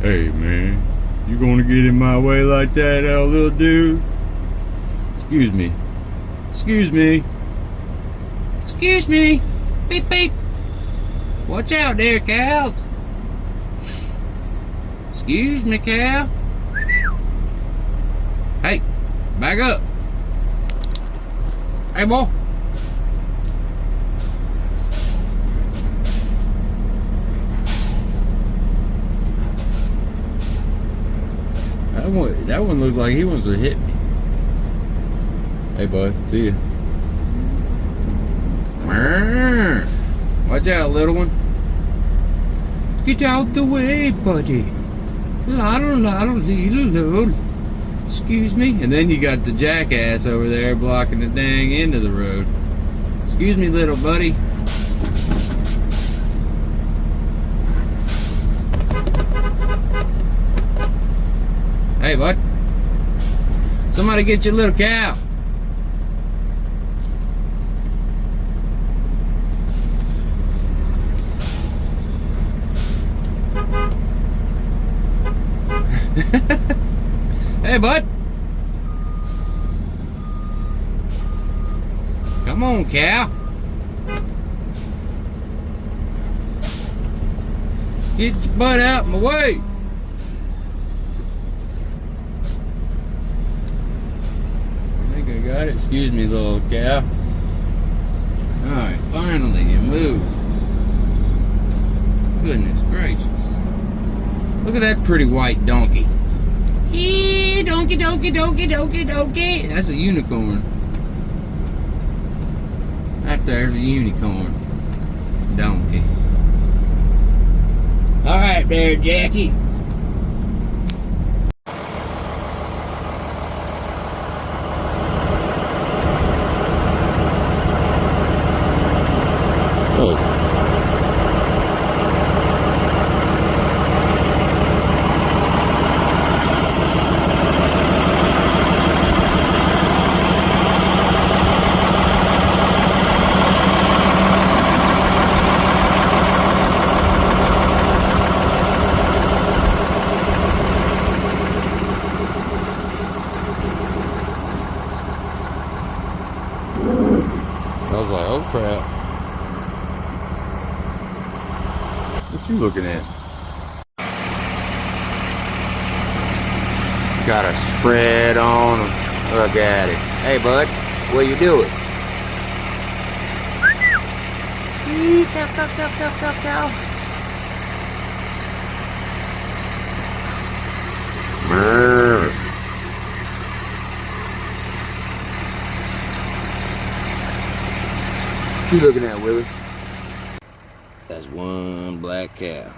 Hey, man. You gonna get in my way like that, little dude? Excuse me. Excuse me. Excuse me. Beep, beep. Watch out there, cows. Excuse me, cow. Hey, back up. Hey, boy. That one looks like he wants to hit me. Hey, bud. See ya. Watch out, little one. Get out the way, buddy. Lottle, lottle, little. Excuse me. And then you got the jackass over there blocking the dang end of the road. Excuse me, little buddy. Hey, bud. Somebody get your little cow. Hey, bud. Come on, cow. Get your butt out of my way. I think I got it. Excuse me, little cow. Alright, finally you moved. Goodness gracious. Look at that pretty white donkey. Hey, donkey, donkey, donkey, donkey, donkey. That's a unicorn. Right there's a unicorn. Donkey. Alright there, Jackie. Oh. I was like, oh crap. What you looking at? Got a spread on him. Look at it. Hey, bud, what you doing? Cow, cow, cow, cow, cow, cow. Brr. What you looking at, Willie? That's one black cow.